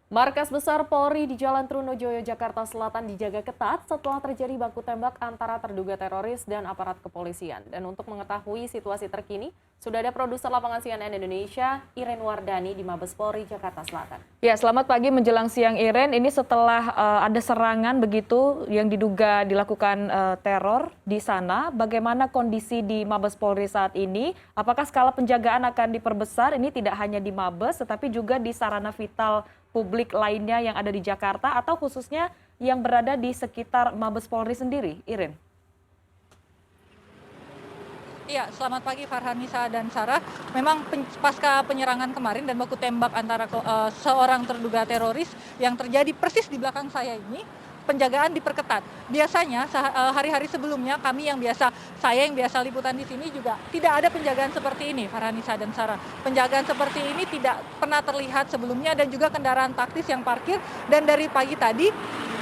Markas Besar Polri di Jalan Trunojoyo, Jakarta Selatan dijaga ketat setelah terjadi baku tembak antara terduga teroris dan aparat kepolisian. Dan untuk mengetahui situasi terkini, sudah ada produser lapangan CNN Indonesia, Iren Wardani di Mabes Polri, Jakarta Selatan. Ya, selamat pagi menjelang siang Iren. Ini setelah ada serangan begitu yang diduga dilakukan teror di sana. Bagaimana kondisi di Mabes Polri saat ini? Apakah skala penjagaan akan diperbesar? Ini tidak hanya di Mabes, tetapi juga di sarana vital publik lainnya yang ada di Jakarta atau khususnya yang berada di sekitar Mabes Polri sendiri, Iren? Iya, selamat pagi Farhanisa dan Sarah. Memang pasca penyerangan kemarin dan baku tembak antara seorang terduga teroris yang terjadi persis di belakang saya ini, penjagaan diperketat. Biasanya hari-hari sebelumnya saya yang biasa liputan di sini juga tidak ada penjagaan seperti ini, Farhanisa dan Sarah. Penjagaan seperti ini tidak pernah terlihat sebelumnya dan juga kendaraan taktis yang parkir, dan dari pagi tadi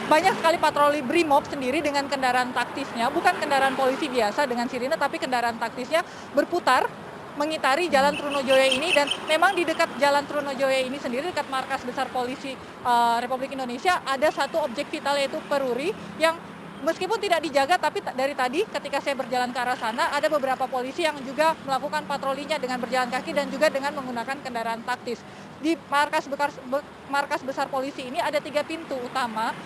banyak sekali patroli BRIMOB sendiri dengan kendaraan taktisnya, bukan kendaraan polisi biasa dengan sirine, tapi kendaraan taktisnya berputar mengitari Jalan Trunojoyo ini. Dan memang di dekat Jalan Trunojoyo ini sendiri, dekat Markas Besar Polisi Republik Indonesia, ada satu objek vital yaitu Peruri yang meskipun tidak dijaga, tapi dari tadi ketika saya berjalan ke arah sana ada beberapa polisi yang juga melakukan patrolinya dengan berjalan kaki dan juga dengan menggunakan kendaraan taktis. Di markas besar polisi ini ada 3 pintu utama,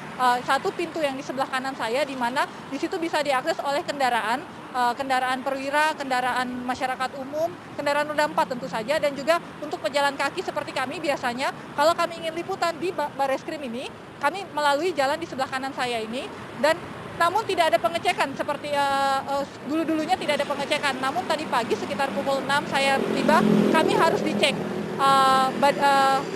satu pintu yang di sebelah kanan saya di mana di situ bisa diakses oleh kendaraan perwira, kendaraan masyarakat umum, kendaraan roda 4 tentu saja, dan juga untuk pejalan kaki seperti kami biasanya kalau kami ingin liputan di Bareskrim ini, kami melalui jalan di sebelah kanan saya ini. Dan namun tidak ada pengecekan seperti dulu-dulunya tidak ada pengecekan. Namun tadi pagi sekitar pukul 6 saya tiba, kami harus dicek.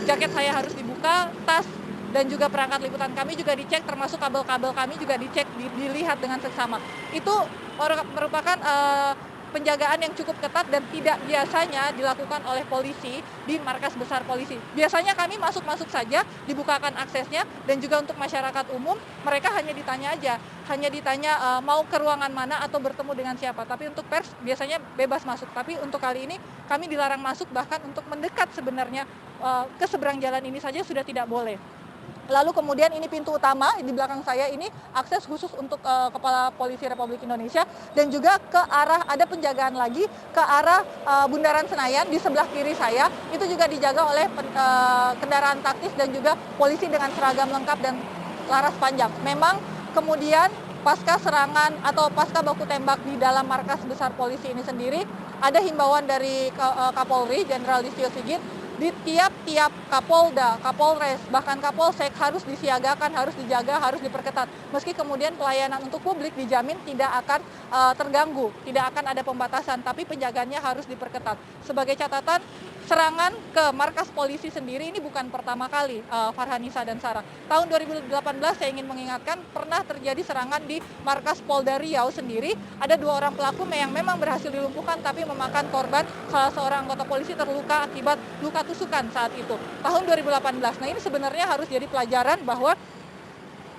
Jaket saya harus dibuka, tas dan juga perangkat liputan kami juga dicek, termasuk kabel-kabel kami juga dicek, dilihat dengan seksama. Itu merupakan penjagaan yang cukup ketat dan tidak biasanya dilakukan oleh polisi di markas besar polisi. Biasanya kami masuk-masuk saja, dibukakan aksesnya, dan juga untuk masyarakat umum mereka hanya ditanya mau ke ruangan mana atau bertemu dengan siapa. Tapi untuk pers biasanya bebas masuk. Tapi untuk kali ini kami dilarang masuk, bahkan untuk mendekat sebenarnya ke seberang jalan ini saja sudah tidak boleh. Lalu kemudian ini pintu utama di belakang saya ini akses khusus untuk Kepala Polisi Republik Indonesia, dan juga ke arah ada penjagaan lagi ke arah Bundaran Senayan di sebelah kiri saya itu juga dijaga oleh kendaraan taktis dan juga polisi dengan seragam lengkap dan laras panjang. Memang kemudian pasca serangan atau pasca baku tembak di dalam markas besar polisi ini sendiri ada himbauan dari Kapolri Jenderal Listio Sigit, di tiap Kapolda, Kapolres, bahkan Kapolsek harus disiagakan, harus dijaga, harus diperketat. Meski kemudian pelayanan untuk publik dijamin tidak akan terganggu, tidak akan ada pembatasan, tapi penjagaannya harus diperketat. Sebagai catatan, serangan ke markas polisi sendiri ini bukan pertama kali, Farhanisa dan Sarah. Tahun 2018 saya ingin mengingatkan pernah terjadi serangan di markas Polda Riau sendiri. Ada 2 orang pelaku yang memang berhasil dilumpuhkan tapi memakan korban. Salah seorang anggota polisi terluka akibat luka tusukan saat itu. Tahun 2018. Nah, ini sebenarnya harus jadi pelajaran bahwa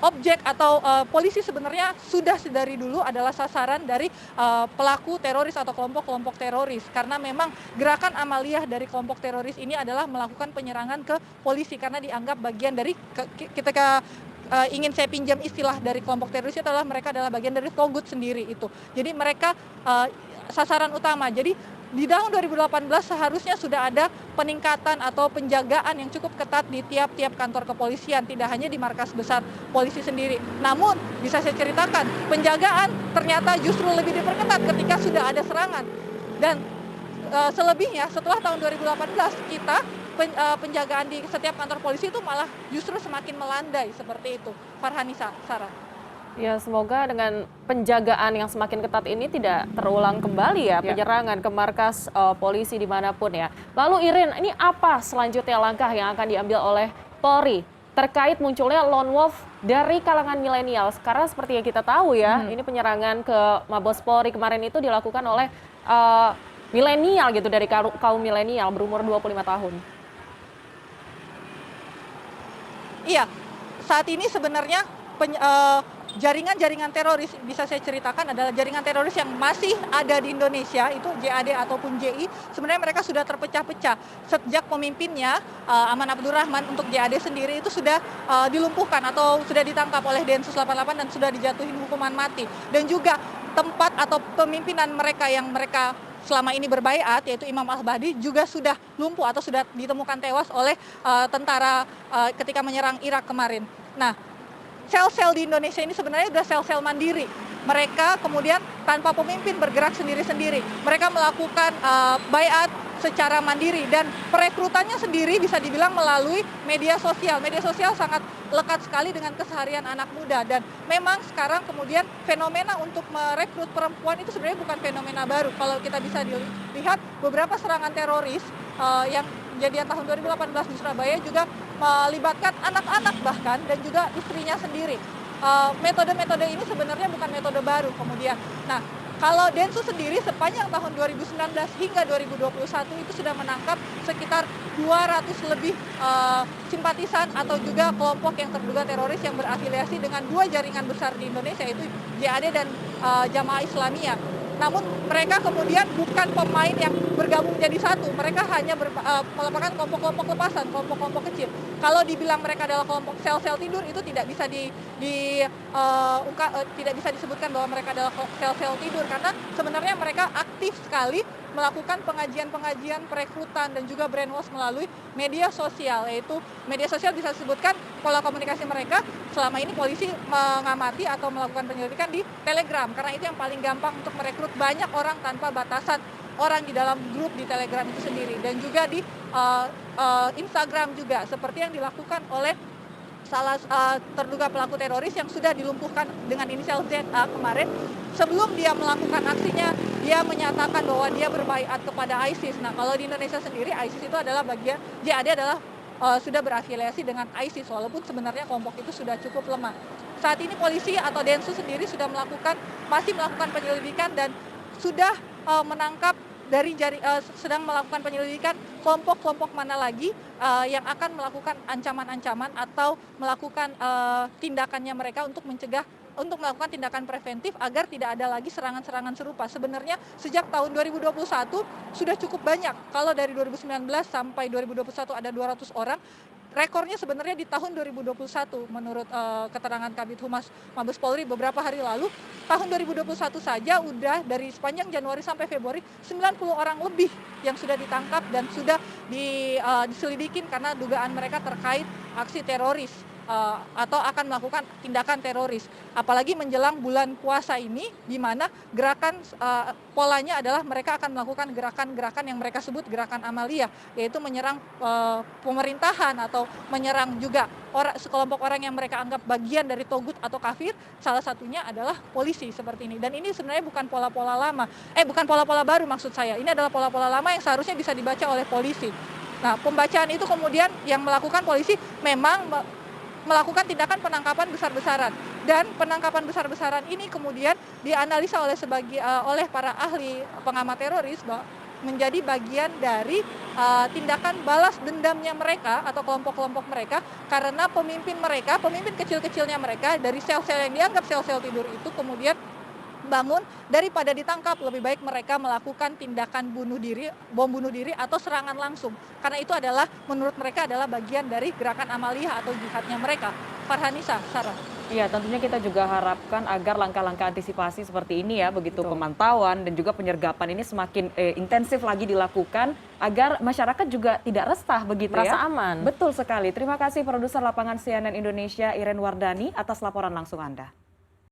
objek atau polisi sebenarnya sudah dari dulu adalah sasaran dari pelaku teroris atau kelompok-kelompok teroris, karena memang gerakan amaliyah dari kelompok teroris ini adalah melakukan penyerangan ke polisi karena dianggap bagian dari ketika ingin saya pinjam istilah dari kelompok teroris adalah mereka adalah bagian dari togut sendiri itu. Jadi mereka sasaran utama. Jadi di tahun 2018 seharusnya sudah ada peningkatan atau penjagaan yang cukup ketat di tiap-tiap kantor kepolisian, tidak hanya di markas besar polisi sendiri. Namun bisa saya ceritakan, penjagaan ternyata justru lebih diperketat ketika sudah ada serangan. Dan selebihnya setelah tahun 2018 kita penjagaan di setiap kantor polisi itu malah justru semakin melandai seperti itu. Farhanisa, Sarah. Ya, semoga dengan penjagaan yang semakin ketat ini tidak terulang kembali ya penyerangan ke markas polisi dimanapun ya. Lalu Irin, ini apa selanjutnya langkah yang akan diambil oleh Polri terkait munculnya lone wolf dari kalangan milenial? Karena seperti yang kita tahu ya, ini penyerangan ke Mabes Polri kemarin itu dilakukan oleh milenial gitu, dari kaum milenial berumur 25 tahun. Iya, saat ini sebenarnya jaringan-jaringan teroris bisa saya ceritakan adalah jaringan teroris yang masih ada di Indonesia, itu JAD ataupun JI, sebenarnya mereka sudah terpecah-pecah sejak pemimpinnya Aman Abdurrahman untuk JAD sendiri itu sudah dilumpuhkan atau sudah ditangkap oleh Densus 88 dan sudah dijatuhin hukuman mati. Dan juga tempat atau pemimpinan mereka yang mereka selama ini berbaiat, yaitu Imam Al-Bahdi, juga sudah lumpuh atau sudah ditemukan tewas oleh tentara ketika menyerang Irak kemarin. Nah, sel-sel di Indonesia ini sebenarnya sudah sel-sel mandiri. Mereka kemudian tanpa pemimpin bergerak sendiri-sendiri. Mereka melakukan baiat secara mandiri dan perekrutannya sendiri bisa dibilang melalui media sosial. Media sosial sangat lekat sekali dengan keseharian anak muda dan memang sekarang kemudian fenomena untuk merekrut perempuan itu sebenarnya bukan fenomena baru. Kalau kita bisa dilihat beberapa serangan teroris yang kejadian tahun 2018 di Surabaya juga melibatkan anak-anak bahkan dan juga istrinya sendiri. Metode-metode ini sebenarnya bukan metode baru kemudian. Nah, kalau Densus sendiri sepanjang tahun 2019 hingga 2021 itu sudah menangkap sekitar 200 lebih simpatisan atau juga kelompok yang terduga teroris yang berafiliasi dengan dua jaringan besar di Indonesia, yaitu JAD dan Jamaah Islamiyah. Namun mereka kemudian bukan pemain yang bergabung jadi satu. Mereka hanya melakukan kelompok-kelompok lepasan, kelompok-kelompok kecil. Kalau dibilang mereka adalah kelompok sel-sel tidur itu tidak bisa tidak bisa disebutkan bahwa mereka adalah sel-sel tidur karena sebenarnya mereka aktif sekali melakukan pengajian-pengajian perekrutan dan juga brainwash melalui media sosial, yaitu media sosial bisa disebutkan pola komunikasi mereka selama ini polisi mengamati atau melakukan penyelidikan di Telegram karena itu yang paling gampang untuk merekrut banyak orang tanpa batasan orang di dalam grup di Telegram itu sendiri dan juga di Instagram juga seperti yang dilakukan oleh salah terduga pelaku teroris yang sudah dilumpuhkan dengan inisial ZA kemarin. Sebelum dia melakukan aksinya, dia menyatakan bahwa dia berbaiat kepada ISIS. Nah, kalau di Indonesia sendiri, ISIS itu adalah bagian, JAD adalah sudah berafiliasi dengan ISIS, walaupun sebenarnya kelompok itu sudah cukup lemah. Saat ini polisi atau Densus sendiri sudah masih melakukan penyelidikan dan sudah menangkap sedang melakukan penyelidikan kelompok-kelompok mana lagi yang akan melakukan ancaman-ancaman atau melakukan tindakannya mereka untuk melakukan tindakan preventif agar tidak ada lagi serangan-serangan serupa. Sebenarnya sejak tahun 2021 sudah cukup banyak. Kalau dari 2019 sampai 2021 ada 200 orang. Rekornya sebenarnya di tahun 2021 menurut keterangan Kabid Humas Mabes Polri beberapa hari lalu, tahun 2021 saja udah dari sepanjang Januari sampai Februari 90 orang lebih yang sudah ditangkap dan sudah diselidikin karena dugaan mereka terkait aksi teroris atau akan melakukan tindakan teroris. Apalagi menjelang bulan puasa ini di mana gerakan polanya adalah mereka akan melakukan gerakan-gerakan yang mereka sebut gerakan amaliyah, yaitu menyerang pemerintahan atau menyerang juga sekelompok orang yang mereka anggap bagian dari togut atau kafir, salah satunya adalah polisi seperti ini. Dan ini sebenarnya bukan pola-pola lama, bukan pola-pola baru maksud saya. Ini adalah pola-pola lama yang seharusnya bisa dibaca oleh polisi. Nah, pembacaan itu kemudian yang melakukan polisi memang melakukan tindakan penangkapan besar-besaran dan penangkapan besar-besaran ini kemudian dianalisa oleh para ahli pengamat teroris menjadi bagian dari tindakan balas dendamnya mereka atau kelompok-kelompok mereka karena pemimpin kecil-kecilnya mereka dari sel-sel yang dianggap sel-sel tidur itu kemudian bangun daripada ditangkap, lebih baik mereka melakukan tindakan bom bunuh diri atau serangan langsung. Karena itu adalah menurut mereka adalah bagian dari gerakan amaliyah atau jihadnya mereka. Farhanisa, Sarah. Iya, tentunya kita juga harapkan agar langkah-langkah antisipasi seperti ini ya, begitu pemantauan dan juga penyergapan ini semakin intensif lagi dilakukan agar masyarakat juga tidak resah begitu ya. Merasa aman. Betul sekali. Terima kasih produser lapangan CNN Indonesia Iren Wardani atas laporan langsung Anda.